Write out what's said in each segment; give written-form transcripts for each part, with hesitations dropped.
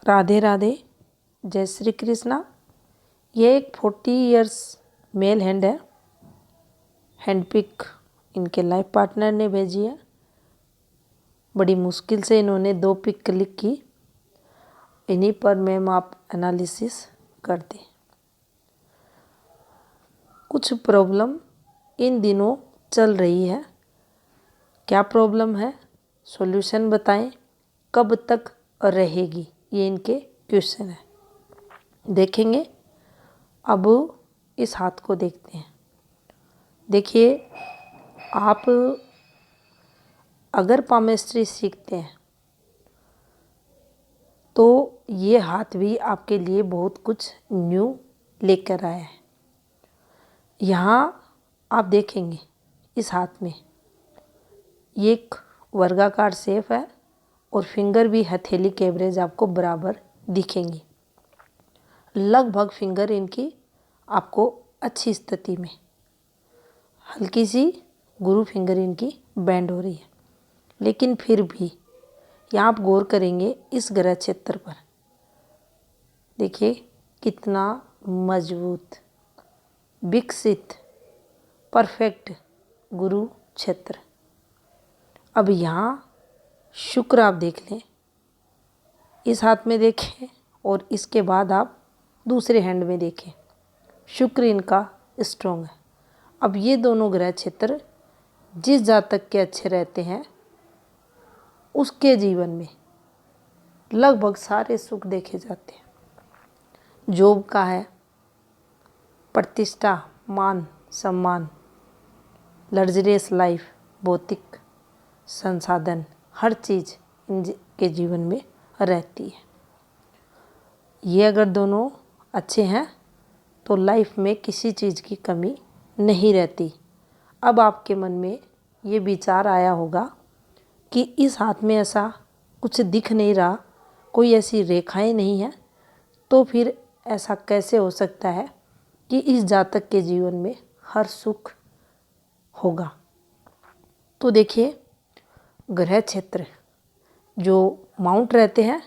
राधे राधे, जय श्री कृष्णा। ये एक 40 इयर्स मेल हैंड है। हैंड पिक इनके लाइफ पार्टनर ने भेजी है। बड़ी मुश्किल से इन्होंने 2 पिक क्लिक की। इन्हीं पर मैम आप एनालिसिस कर दें। कुछ प्रॉब्लम इन दिनों चल रही है। क्या प्रॉब्लम है, सॉल्यूशन बताएं, कब तक रहेगी, ये इनके क्वेश्चन है। देखेंगे। अब इस हाथ को देखते हैं। देखिए, आप अगर पामेस्ट्री सीखते हैं तो ये हाथ भी आपके लिए बहुत कुछ न्यू लेकर आया है। यहाँ आप देखेंगे इस हाथ में ये एक वर्गाकार शेप है और फिंगर भी हथेली के एवरेज आपको बराबर दिखेंगी। लगभग फिंगर इनकी आपको अच्छी स्थिति में, हल्की सी गुरु फिंगर इनकी बेंड हो रही है, लेकिन फिर भी यहाँ आप गौर करेंगे इस ग्रह क्षेत्र पर। देखिए कितना मजबूत, विकसित, परफेक्ट गुरु क्षेत्र। अब यहाँ शुक्र आप देख लें, इस हाथ में देखें और इसके बाद आप दूसरे हैंड में देखें। शुक्र इनका स्ट्रॉन्ग है। अब ये दोनों ग्रह क्षेत्र जिस जातक के अच्छे रहते हैं उसके जीवन में लगभग सारे सुख देखे जाते हैं। जॉब का है, प्रतिष्ठा, मान सम्मान, लग्जरियस लाइफ, भौतिक संसाधन, हर चीज़ इनके जीवन में रहती है। ये अगर दोनों अच्छे हैं तो लाइफ में किसी चीज़ की कमी नहीं रहती। अब आपके मन में ये विचार आया होगा कि इस हाथ में ऐसा कुछ दिख नहीं रहा, कोई ऐसी रेखाएं नहीं है, तो फिर ऐसा कैसे हो सकता है कि इस जातक के जीवन में हर सुख होगा। तो देखिए, ग्रह क्षेत्र जो माउंट रहते हैं,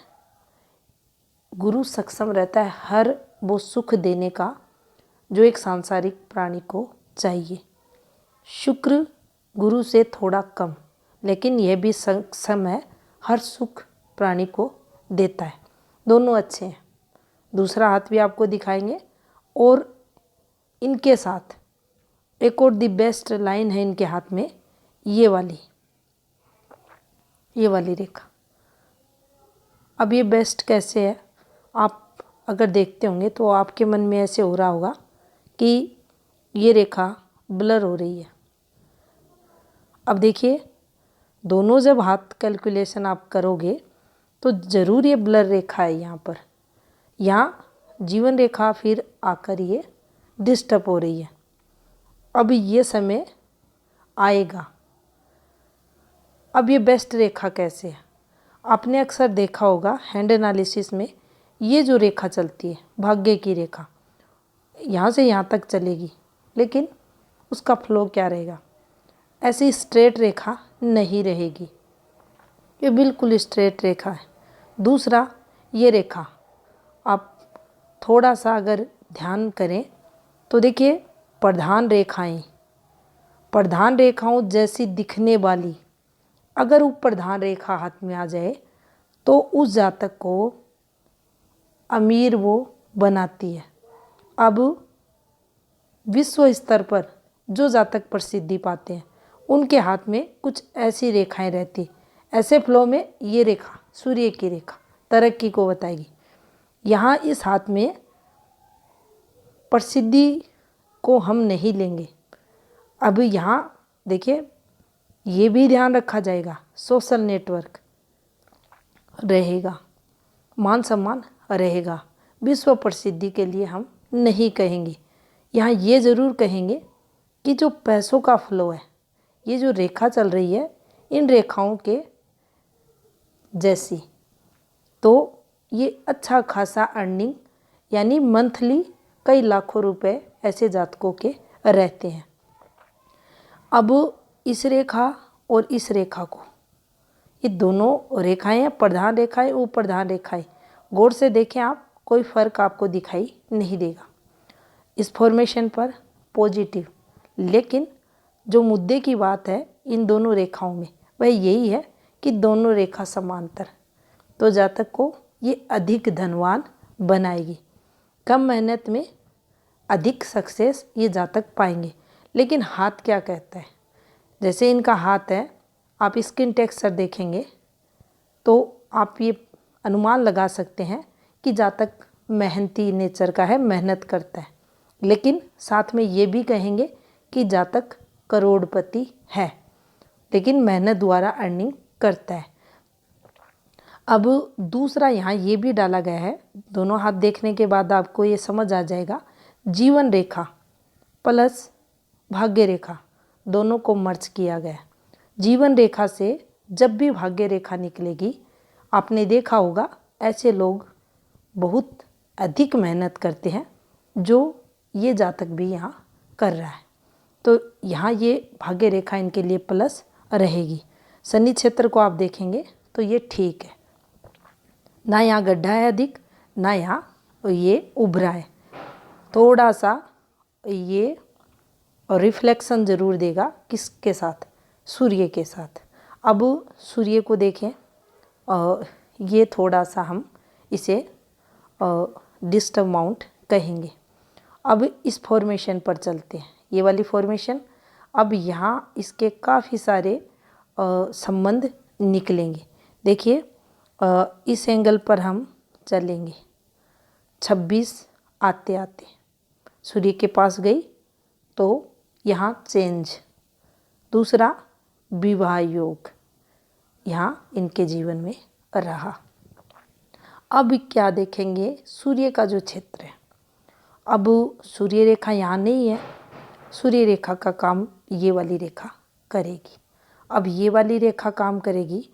गुरु सक्षम रहता है हर वो सुख देने का जो एक सांसारिक प्राणी को चाहिए। शुक्र गुरु से थोड़ा कम, लेकिन यह भी सक्षम है, हर सुख प्राणी को देता है। दोनों अच्छे हैं। दूसरा हाथ भी आपको दिखाएंगे और इनके साथ एक और दी बेस्ट लाइन है इनके हाथ में, ये वाली रेखा। अब ये बेस्ट कैसे है, आप अगर देखते होंगे तो आपके मन में ऐसे हो रहा होगा कि ये रेखा ब्लर हो रही है। अब देखिए, दोनों जब हाथ कैलकुलेशन आप करोगे तो ज़रूर ये ब्लर रेखा है यहाँ पर। यहाँ जीवन रेखा फिर आकर ये डिस्टर्ब हो रही है। अब ये समय आएगा। अब ये बेस्ट रेखा कैसे है, आपने अक्सर देखा होगा हैंड एनालिसिस में, ये जो रेखा चलती है भाग्य की रेखा, यहाँ से यहाँ तक चलेगी, लेकिन उसका फ्लो क्या रहेगा, ऐसी स्ट्रेट रेखा नहीं रहेगी। ये बिल्कुल स्ट्रेट रेखा है। दूसरा, ये रेखा आप थोड़ा सा अगर ध्यान करें तो देखिए, प्रधान रेखाओं जैसी दिखने वाली अगर वो प्रधान रेखा हाथ में आ जाए तो उस जातक को अमीर वो बनाती है। अब विश्व स्तर पर जो जातक प्रसिद्धि पाते हैं उनके हाथ में कुछ ऐसी रेखाएं रहती। ऐसे फ्लो में ये रेखा सूर्य की रेखा तरक्की को बताएगी। यहाँ इस हाथ में प्रसिद्धि को हम नहीं लेंगे। अब यहाँ देखिए, ये भी ध्यान रखा जाएगा, सोशल नेटवर्क रहेगा, मान सम्मान रहेगा। विश्व प्रसिद्धि के लिए हम नहीं कहेंगे। यहाँ ये ज़रूर कहेंगे कि जो पैसों का फ्लो है, ये जो रेखा चल रही है, इन रेखाओं के जैसी, तो ये अच्छा खासा अर्निंग यानी मंथली कई लाखों रुपए ऐसे जातकों के रहते हैं। अब इस रेखा और इस रेखा को, ये दोनों रेखाएं प्रधान रेखाएं, वो प्रधान रेखाएं, गौर से देखें आप, कोई फ़र्क आपको दिखाई नहीं देगा इस फॉर्मेशन पर पॉजिटिव। लेकिन जो मुद्दे की बात है इन दोनों रेखाओं में वह यही है कि दोनों रेखा समांतर, तो जातक को ये अधिक धनवान बनाएगी। कम मेहनत में अधिक सक्सेस ये जातक पाएंगे। लेकिन हाथ क्या कहता है, जैसे इनका हाथ है, आप स्किन टेक्सचर देखेंगे तो आप ये अनुमान लगा सकते हैं कि जातक मेहनती नेचर का है, मेहनत करता है। लेकिन साथ में ये भी कहेंगे कि जातक करोड़पति है, लेकिन मेहनत द्वारा अर्निंग करता है। अब दूसरा यहाँ ये भी डाला गया है, दोनों हाथ देखने के बाद आपको ये समझ आ जाएगा, जीवन रेखा प्लस भाग्य रेखा दोनों को मर्ज किया गया। जीवन रेखा से जब भी भाग्य रेखा निकलेगी, आपने देखा होगा ऐसे लोग बहुत अधिक मेहनत करते हैं, जो ये जातक भी यहाँ कर रहा है। तो यहाँ ये भाग्य रेखा इनके लिए प्लस रहेगी। शनि क्षेत्र को आप देखेंगे तो ये ठीक है, ना यहाँ गड्ढा है अधिक, ना यहाँ ये उभरा है। थोड़ा सा ये रिफ्लेक्शन ज़रूर देगा, किसके साथ, सूर्य के साथ। अब सूर्य को देखें, ये थोड़ा सा हम इसे डिस्टर्ब माउंट कहेंगे। अब इस फॉर्मेशन पर चलते हैं, ये वाली फॉर्मेशन। अब यहाँ इसके काफ़ी सारे संबंध निकलेंगे। देखिए इस एंगल पर हम चलेंगे, 26 आते आते सूर्य के पास गई तो यहाँ चेंज। दूसरा विवाह योग यहाँ इनके जीवन में रहा। अब क्या देखेंगे, सूर्य का जो क्षेत्र है, अब सूर्य रेखा यहाँ नहीं है, सूर्य रेखा का काम ये वाली रेखा करेगी। अब ये वाली रेखा काम करेगी,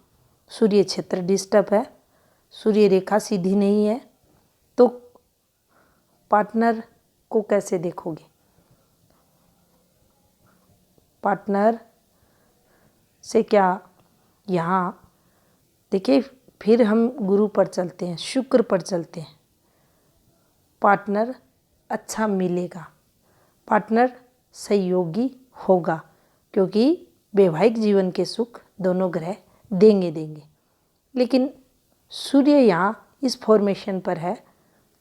सूर्य क्षेत्र डिस्टर्ब है, सूर्य रेखा सीधी नहीं है, तो पार्टनर को कैसे देखोगे, पार्टनर से क्या, यहाँ देखिए फिर हम गुरु पर चलते हैं, शुक्र पर चलते हैं। पार्टनर अच्छा मिलेगा, पार्टनर सहयोगी होगा, क्योंकि वैवाहिक जीवन के सुख दोनों ग्रह देंगे। लेकिन सूर्य यहाँ इस फॉर्मेशन पर है,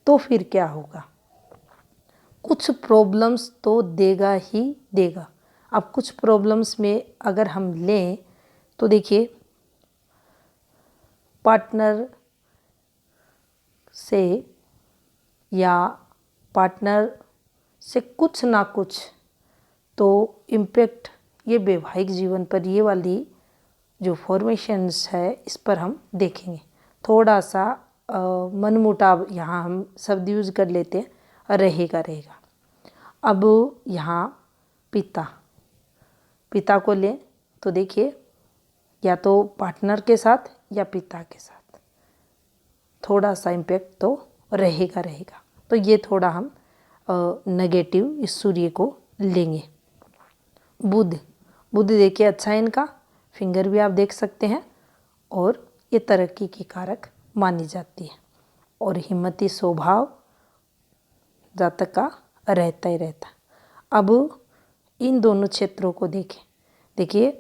तो फिर क्या होगा, कुछ प्रॉब्लम्स तो देगा ही देगा। अब कुछ प्रॉब्लम्स में अगर हम लें तो देखिए, पार्टनर से या पार्टनर से कुछ ना कुछ तो इम्पेक्ट ये वैवाहिक जीवन पर, ये वाली जो फॉर्मेशंस है इस पर हम देखेंगे। थोड़ा सा मनमुटाव यहाँ हम शब्द यूज कर लेते हैं, रहेगा। अब यहाँ पिता को लें तो देखिए, या तो पार्टनर के साथ या पिता के साथ थोड़ा सा इम्पेक्ट तो रहेगा। तो ये थोड़ा हम नेगेटिव इस सूर्य को लेंगे। बुध देखिए अच्छा है, इनका फिंगर भी आप देख सकते हैं, और ये तरक्की की कारक मानी जाती है, और हिम्मती स्वभाव जातक का रहता ही रहता। अब इन दोनों क्षेत्रों को देखिए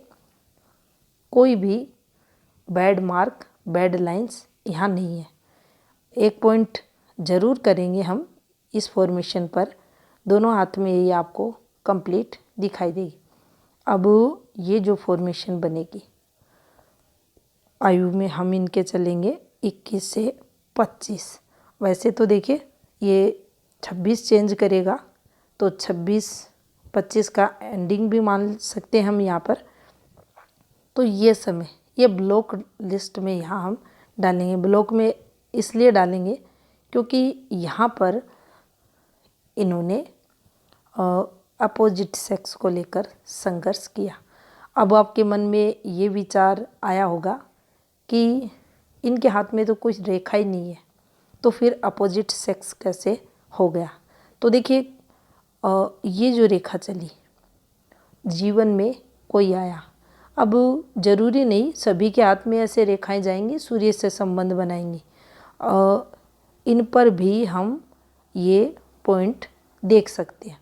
कोई भी बैड मार्क, बैड लाइंस यहाँ नहीं है। एक पॉइंट ज़रूर करेंगे हम इस फॉर्मेशन पर, दोनों हाथ में ये आपको कंप्लीट दिखाई देगी। अब ये जो फॉर्मेशन बनेगी, आयु में हम इनके चलेंगे 21 से 25। वैसे तो देखिए ये 26 चेंज करेगा, तो 26-25 का एंडिंग भी मान सकते हैं हम यहाँ पर। तो ये समय ये ब्लॉक लिस्ट में यहाँ हम डालेंगे। ब्लॉक में इसलिए डालेंगे क्योंकि यहाँ पर इन्होंने अपोजिट सेक्स को लेकर संघर्ष किया। अब आपके मन में ये विचार आया होगा कि इनके हाथ में तो कुछ रेखा ही नहीं है, तो फिर अपोजिट सेक्स कैसे हो गया। तो देखिए ये जो रेखा चली, जीवन में कोई आया, अब ज़रूरी नहीं सभी के हाथ में ऐसे रेखाएं जाएंगी, सूर्य से संबंध बनाएंगी। इन पर भी हम ये पॉइंट देख सकते हैं।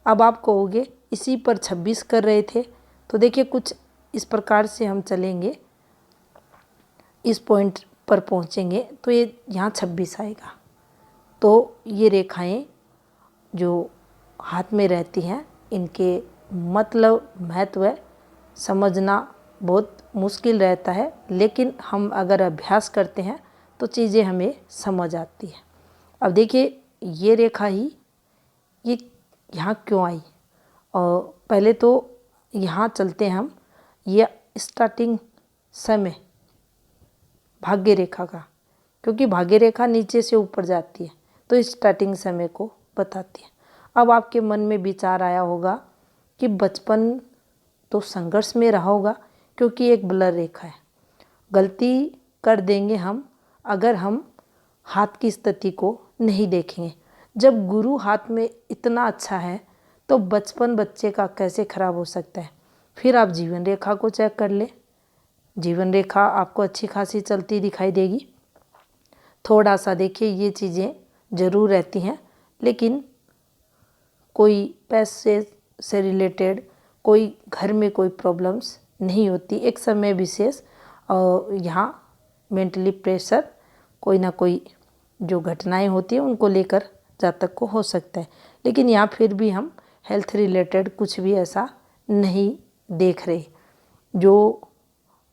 अब आप कहोगे इसी पर 26 कर रहे थे, तो देखिए कुछ इस प्रकार से हम चलेंगे, इस पॉइंट पर पहुंचेंगे तो ये यहाँ 26 आएगा। तो ये रेखाएं जो हाथ में रहती हैं, इनके मतलब महत्व समझना बहुत मुश्किल रहता है, लेकिन हम अगर अभ्यास करते हैं तो चीज़ें हमें समझ आती हैं। अब देखिए ये रेखा ही ये यहाँ क्यों आई, और पहले तो यहाँ चलते हैं हम। ये स्टार्टिंग समय भाग्य रेखा का, क्योंकि भाग्य रेखा नीचे से ऊपर जाती है तो स्टार्टिंग समय को बताती है। अब आपके मन में विचार आया होगा कि बचपन तो संघर्ष में रहा होगा, क्योंकि एक ब्लर रेखा है। गलती कर देंगे हम अगर हम हाथ की स्थिति को नहीं देखेंगे। जब गुरु हाथ में इतना अच्छा है तो बचपन बच्चे का कैसे खराब हो सकता है। फिर आप जीवन रेखा को चेक कर ले, जीवन रेखा आपको अच्छी खासी चलती दिखाई देगी। थोड़ा सा देखिए ये चीज़ें ज़रूर रहती हैं, लेकिन कोई पैसे से रिलेटेड, कोई घर में कोई प्रॉब्लम्स नहीं होती। एक समय विशेष यहाँ मेंटली प्रेशर, कोई ना कोई जो घटनाएं होती हैं उनको लेकर जातक को हो सकता है, लेकिन यहाँ फिर भी हम हेल्थ रिलेटेड कुछ भी ऐसा नहीं देख रहे। जो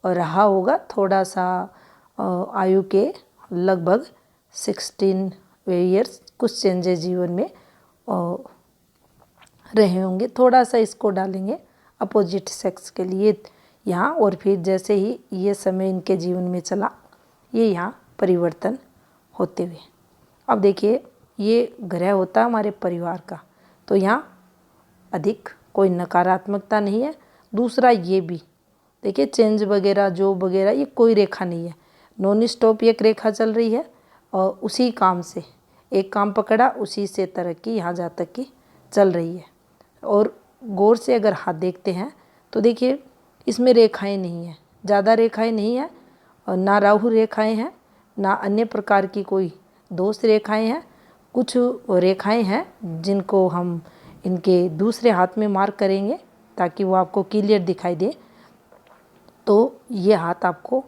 रहा होगा थोड़ा सा आयु के लगभग 16 ईयर्स कुछ चेंजेस जीवन में रहे होंगे। थोड़ा सा इसको डालेंगे अपोजिट सेक्स के लिए यहाँ, और फिर जैसे ही ये समय इनके जीवन में चला, ये यहाँ परिवर्तन होते हुए। अब देखिए ये ग्रह होता है हमारे परिवार का, तो यहाँ अधिक कोई नकारात्मकता नहीं है। दूसरा ये भी देखिए चेंज वगैरह जॉब वगैरह ये कोई रेखा नहीं है, नॉन स्टॉप एक रेखा चल रही है, और उसी काम से एक काम पकड़ा उसी से तरक्की यहाँ जा तक की चल रही है। और गौर से अगर हाथ देखते हैं तो देखिए इसमें रेखाएं नहीं है, ज़्यादा रेखाएं नहीं है, और ना राहु रेखाएं हैं, ना अन्य प्रकार की कोई दोष रेखाएं हैं। कुछ रेखाएं हैं जिनको हम इनके दूसरे हाथ में मार्क करेंगे ताकि वो आपको क्लियर दिखाई दे। तो ये हाथ आपको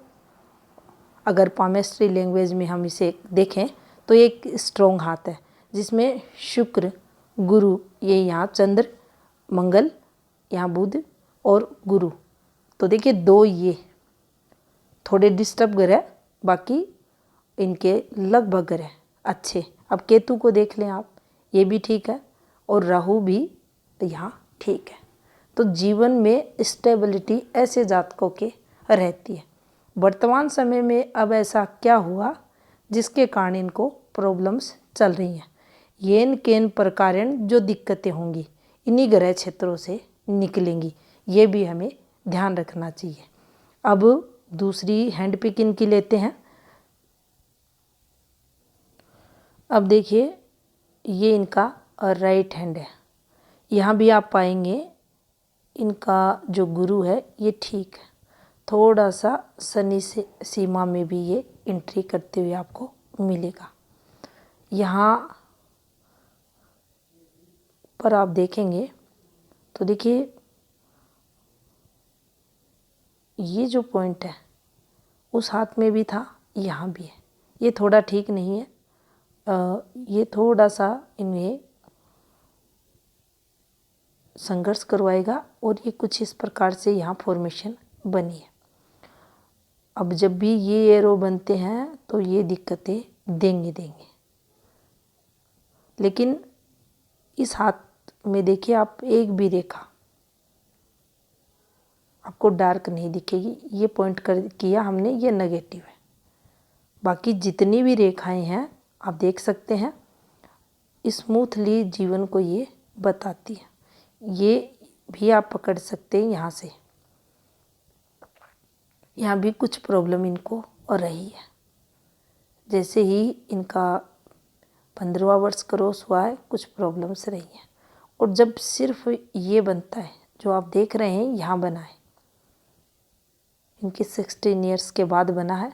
अगर पामेस्ट्री लैंग्वेज में हम इसे देखें तो एक स्ट्रॉन्ग हाथ है, जिसमें शुक्र, गुरु, ये यहाँ चंद्र, मंगल, यहाँ बुध और गुरु। तो देखिए दो ये थोड़े डिस्टर्ब ग्रह, बाकी इनके लगभग ग्रह अच्छे। अब केतु को देख लें आप, ये भी ठीक है, और राहु भी यहाँ ठीक है। तो जीवन में स्टेबिलिटी ऐसे जातकों के रहती है। वर्तमान समय में अब ऐसा क्या हुआ जिसके कारण इनको प्रॉब्लम्स चल रही हैं, येन केन प्रकार जो दिक्कतें होंगी इन्हीं ग्रह क्षेत्रों से निकलेंगी, ये भी हमें ध्यान रखना चाहिए। अब दूसरी हैंड पिक इनकी लेते हैं। अब देखिए ये इनका राइट हैंड है, यहाँ भी आप पाएंगे इनका जो गुरु है ये ठीक है, थोड़ा सा शनि से सीमा में भी ये एंट्री करते हुए आपको मिलेगा। यहाँ पर आप देखेंगे तो देखिए ये जो पॉइंट है उस हाथ में भी था, यहाँ भी है, ये थोड़ा ठीक नहीं है। ये थोड़ा सा इन्हें संघर्ष करवाएगा, और ये कुछ इस प्रकार से यहाँ फॉर्मेशन बनी है। अब जब भी ये एरो बनते हैं तो ये दिक्कतें देंगे, लेकिन इस हाथ में देखिए आप एक भी रेखा आपको डार्क नहीं दिखेगी। ये पॉइंट कर किया हमने, ये नेगेटिव है। बाकी जितनी भी रेखाएं हैं आप देख सकते हैं स्मूथली जीवन को ये बताती है। ये भी आप पकड़ सकते हैं यहाँ से, यहाँ भी कुछ प्रॉब्लम इनको और रही है। जैसे ही इनका 15वां वर्ष क्रॉस हुआ है कुछ प्रॉब्लम्स रही हैं, और जब सिर्फ ये बनता है जो आप देख रहे हैं यहाँ बना है, इनके 16 ईयर्स के बाद बना है,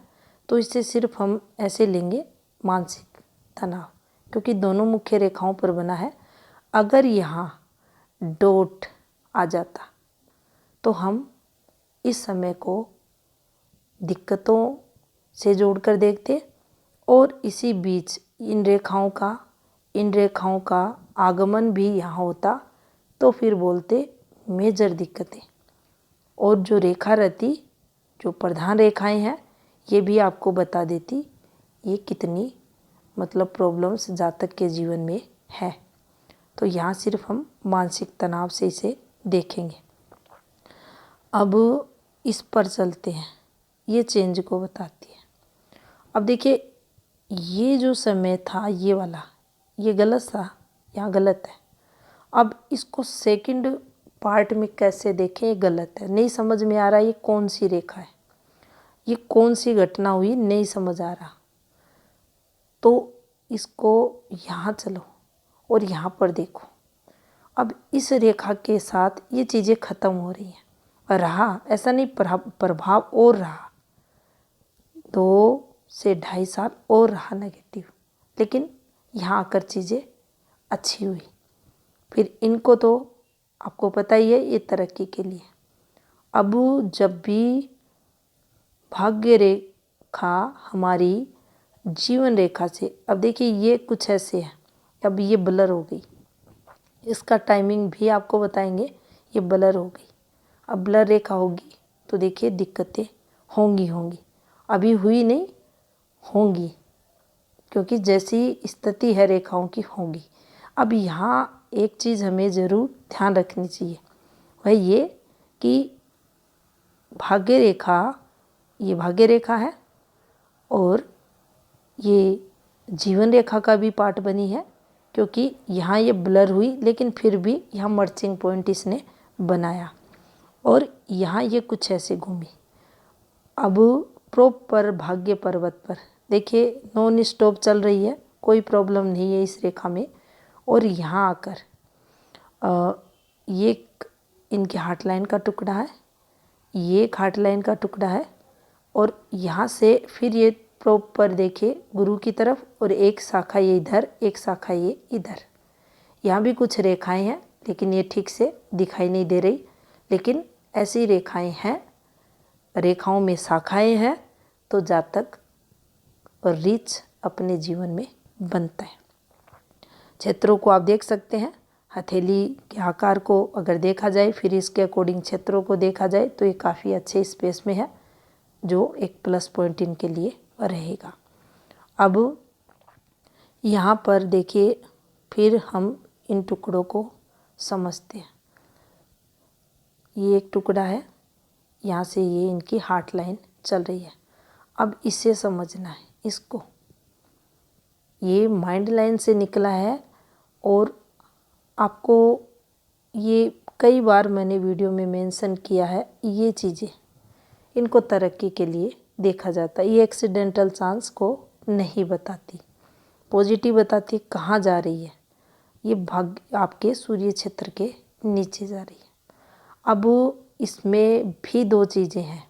तो इसे सिर्फ हम ऐसे लेंगे मानसिक तनाव, क्योंकि दोनों मुख्य रेखाओं पर बना है। अगर यहाँ डॉट आ जाता तो हम इस समय को दिक्कतों से जोड़कर देखते, और इसी बीच इन रेखाओं का आगमन भी यहाँ होता तो फिर बोलते मेजर दिक्कतें। और जो रेखा रहती, जो प्रधान रेखाएं हैं, ये भी आपको बता देती ये कितनी मतलब प्रॉब्लम्स जातक के जीवन में है। तो यहाँ सिर्फ हम मानसिक तनाव से इसे देखेंगे। अब इस पर चलते हैं, ये चेंज को बताती है। अब देखिए, ये जो समय था ये वाला, ये गलत था, यहाँ गलत है। अब इसको सेकंड पार्ट में कैसे देखें, ये गलत है, नहीं समझ में आ रहा ये कौन सी रेखा है, ये कौन सी घटना हुई, नहीं समझ आ रहा। तो इसको यहाँ चलो और यहाँ पर देखो। अब इस रेखा के साथ ये चीज़ें ख़त्म हो रही हैं, रहा ऐसा नहीं, प्रभाव और रहा 2 से 2.5 साल और रहा नेगेटिव, लेकिन यहाँ आकर चीज़ें अच्छी हुई। फिर इनको तो आपको पता ही है, ये तरक्की के लिए। अब जब भी भाग्य रेखा हमारी जीवन रेखा से, अब देखिए ये कुछ ऐसे है, अब ये ब्लर हो गई, इसका टाइमिंग भी आपको बताएंगे, ये ब्लर हो गई। अब ब्लर रेखा होगी तो देखिए दिक्कतें होंगी, अभी हुई नहीं, होंगी, क्योंकि जैसी स्थिति है रेखाओं की होंगी। अब यहाँ एक चीज़ हमें ज़रूर ध्यान रखनी चाहिए, वह ये कि भाग्य रेखा, ये भाग्य रेखा है और ये जीवन रेखा का भी पार्ट बनी है, क्योंकि यहाँ ये ब्लर हुई लेकिन फिर भी यहाँ मर्चिंग पॉइंट इसने बनाया, और यहाँ ये कुछ ऐसे घूमी। अब प्रॉपर भाग्य पर्वत पर देखिए नॉन स्टॉप चल रही है, कोई प्रॉब्लम नहीं है इस रेखा में। और यहाँ आकर ये इनके हार्ट लाइन का टुकड़ा है, ये एक हार्ट लाइन का टुकड़ा है, और यहाँ से फिर ये प्रॉपर देखिए गुरु की तरफ, और एक शाखा ये इधर, एक शाखा ये इधर। यहाँ भी कुछ रेखाएं हैं लेकिन ये ठीक से दिखाई नहीं दे रही, लेकिन ऐसी रेखाएं हैं, रेखाओं में शाखाएं हैं, तो जातक और रिच अपने जीवन में बनता है। क्षेत्रों को आप देख सकते हैं, हथेली के आकार को अगर देखा जाए, फिर इसके अकॉर्डिंग क्षेत्रों को देखा जाए तो ये काफ़ी अच्छे स्पेस में है, जो एक प्लस पॉइंट इनके लिए रहेगा। अब यहाँ पर देखिए, फिर हम इन टुकड़ों को समझते हैं। ये एक टुकड़ा है, यहाँ से ये इनकी हार्ट लाइन चल रही है। अब इसे समझना है, इसको, ये माइंड लाइन से निकला है, और आपको ये कई बार मैंने वीडियो में मेंशन किया है, ये चीज़ें इनको तरक्की के लिए देखा जाता है। ये एक्सीडेंटल चांस को नहीं बताती, पॉजिटिव बताती कहाँ जा रही है, ये भाग्य आपके सूर्य क्षेत्र के नीचे जा रही है। अब इसमें भी 2 चीज़ें हैं।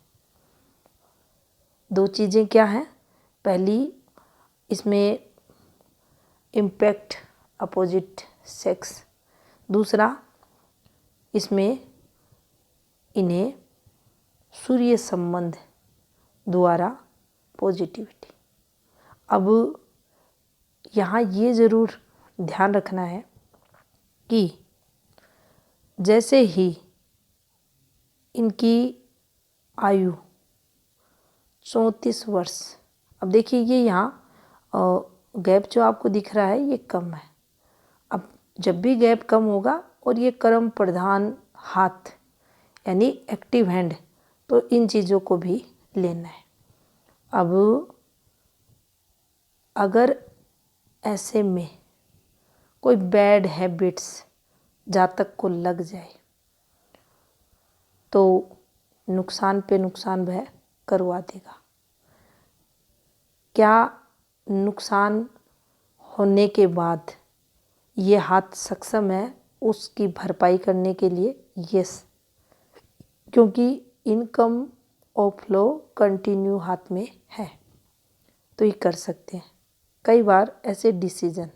2 चीज़ें क्या हैं? पहली, इसमें इम्पैक्ट अपोजिट सेक्स, दूसरा इसमें इन्हें सूर्य संबंध द्वारा पॉजिटिविटी। अब यहाँ ये ज़रूर ध्यान रखना है कि जैसे ही इनकी आयु 34 वर्ष, अब देखिए ये यहाँ गैप जो आपको दिख रहा है ये कम है। अब जब भी गैप कम होगा और ये कर्म प्रधान हाथ यानी एक्टिव हैंड, तो इन चीज़ों को भी लेना है। अब अगर ऐसे में कोई बैड हैबिट्स जातक को लग जाए तो नुकसान पे नुकसान वह करवा देगा। क्या नुकसान होने के बाद ये हाथ सक्षम है उसकी भरपाई करने के लिए? यस, क्योंकि इनकम और फ्लो कंटिन्यू हाथ में है, तो ये कर सकते हैं। कई बार ऐसे डिसीजन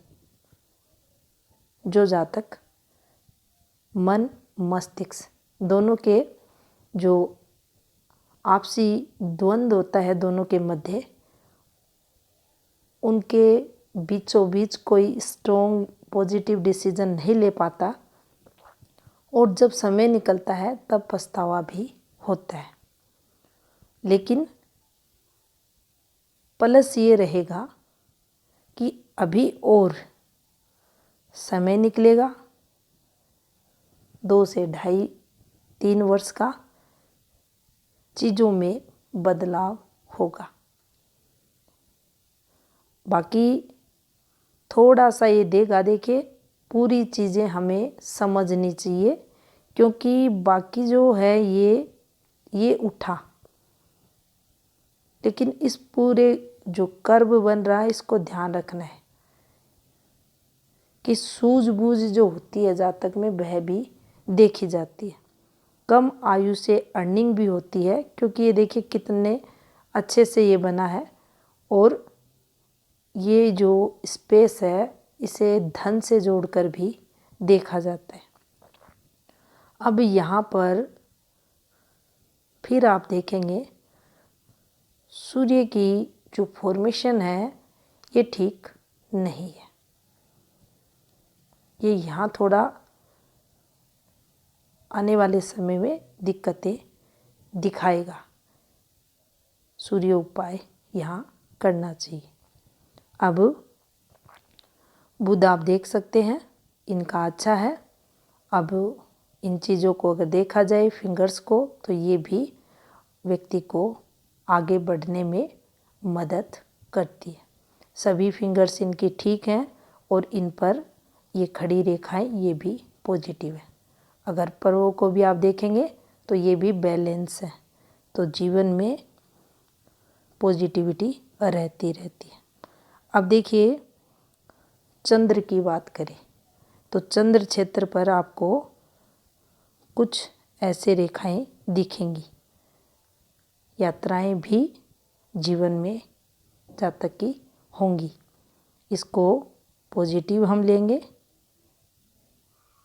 जो जातक मन मस्तिष्क दोनों के जो आपसी द्वंद्व होता है दोनों के मध्य, उनके बीचों बीच कोई स्ट्रॉन्ग पॉजिटिव डिसीजन नहीं ले पाता और जब समय निकलता है तब पछतावा भी होता है। लेकिन प्लस ये रहेगा कि अभी और समय निकलेगा, 2 से 2.5-3 वर्ष का, चीज़ों में बदलाव होगा। बाकी थोड़ा सा ये देगा, देखिए पूरी चीज़ें हमें समझनी चाहिए, क्योंकि बाकी जो है ये उठा, लेकिन इस पूरे जो कर्व बन रहा है इसको ध्यान रखना है कि सूझबूझ जो होती है जातक में वह भी देखी जाती है। कम आयु से अर्निंग भी होती है, क्योंकि ये देखिए कितने अच्छे से ये बना है और ये जो स्पेस है इसे धन से जोड़कर भी देखा जाता है। अब यहाँ पर फिर आप देखेंगे सूर्य की जो फॉर्मेशन है ये ठीक नहीं है, ये यहाँ थोड़ा आने वाले समय में दिक्कतें दिखाएगा। सूर्य उपाय यहाँ करना चाहिए। अब बुध आप देख सकते हैं, इनका अच्छा है। अब इन चीज़ों को अगर देखा जाए फिंगर्स को, तो ये भी व्यक्ति को आगे बढ़ने में मदद करती है। सभी फिंगर्स इनकी ठीक हैं और इन पर ये खड़ी रेखाएं ये भी पॉजिटिव है। अगर पर्वों को भी आप देखेंगे तो ये भी बैलेंस है, तो जीवन में पॉजिटिविटी रहती है। अब देखिए चंद्र की बात करें तो चंद्र क्षेत्र पर आपको कुछ ऐसे रेखाएं दिखेंगी। यात्राएं भी जीवन में जातक की होंगी, इसको पॉजिटिव हम लेंगे।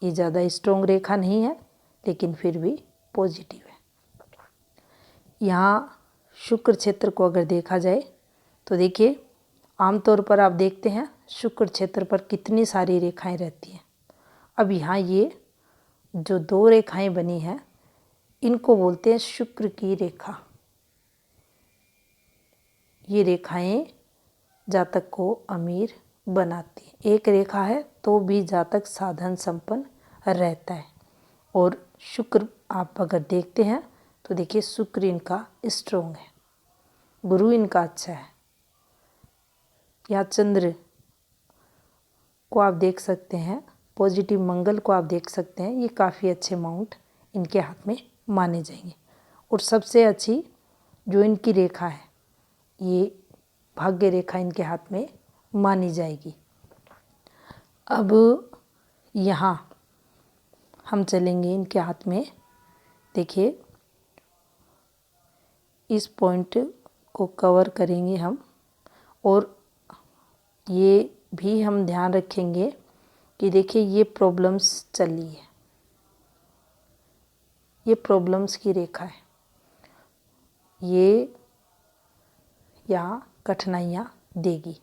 ये ज़्यादा स्ट्रॉन्ग रेखा नहीं है लेकिन फिर भी पॉजिटिव है। यहाँ शुक्र क्षेत्र को अगर देखा जाए तो देखिए आमतौर पर आप देखते हैं शुक्र क्षेत्र पर कितनी सारी रेखाएं रहती हैं। अब यहाँ ये जो 2 रेखाएं बनी हैं इनको बोलते हैं शुक्र की रेखा। ये रेखाएं जातक को अमीर बनाती है। एक रेखा है तो भी जातक साधन संपन्न रहता है। और शुक्र आप अगर देखते हैं तो देखिए शुक्र इनका स्ट्रॉन्ग है, गुरु इनका अच्छा है। या चंद्र को आप देख सकते हैं, पॉजिटिव मंगल को आप देख सकते हैं, ये काफ़ी अच्छे माउंट इनके हाथ में माने जाएंगे। और सबसे अच्छी जो इनकी रेखा है ये भाग्य रेखा इनके हाथ में मानी जाएगी। अब यहाँ हम चलेंगे इनके हाथ में, देखिए इस पॉइंट को कवर करेंगे हम, और ये भी हम ध्यान रखेंगे कि देखिए ये प्रॉब्लम्स चली है, ये प्रॉब्लम्स की रेखा है, ये यहाँ कठिनाइयाँ देगी।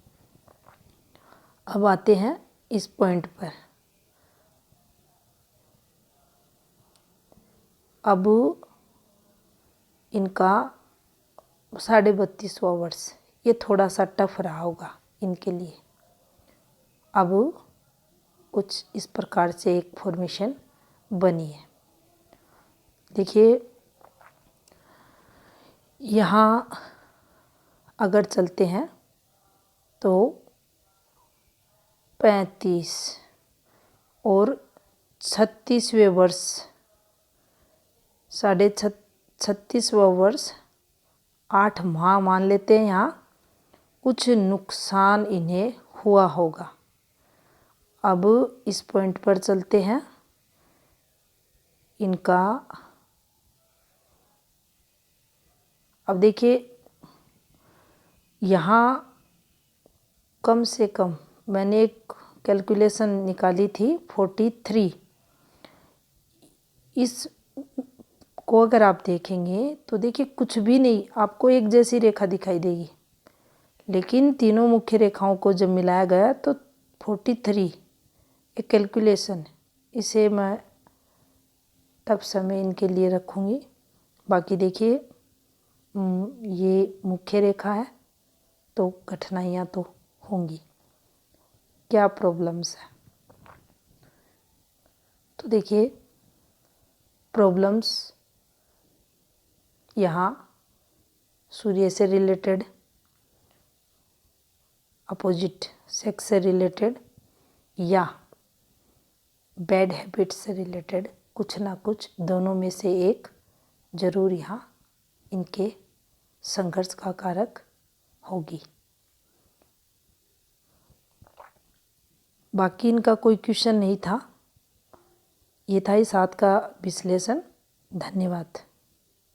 अब आते हैं इस पॉइंट पर। अब इनका 32.5वां वर्ष ये थोड़ा सा टफ रहा होगा इनके लिए। अब कुछ इस प्रकार से एक फॉर्मेशन बनी है। देखिए यहाँ अगर चलते हैं तो 35 और 36वें वर्ष, 36वां वर्ष 8 माह मान लेते हैं, यहाँ कुछ नुकसान इन्हें हुआ होगा। अब इस पॉइंट पर चलते हैं। इनका अब देखिए यहाँ कम से कम मैंने एक कैलकुलेशन निकाली थी 43। इस को अगर आप देखेंगे तो देखिए कुछ भी नहीं, आपको एक जैसी रेखा दिखाई देगी, लेकिन तीनों मुख्य रेखाओं को जब मिलाया गया तो 43 एक कैलकुलेशन। इसे मैं तब समय इनके लिए रखूँगी। बाकी देखिए ये मुख्य रेखा है तो कठिनाइयाँ तो होंगी। क्या प्रॉब्लम्स है? तो देखिए प्रॉब्लम्स यहाँ सूर्य से रिलेटेड, अपोजिट सेक्स से रिलेटेड या बैड हैबिट से रिलेटेड कुछ ना कुछ दोनों में से एक जरूर यहाँ इनके संघर्ष का कारक होगी। बाकी इनका कोई क्वेश्चन नहीं था। ये था इस हाथ का विश्लेषण। धन्यवाद।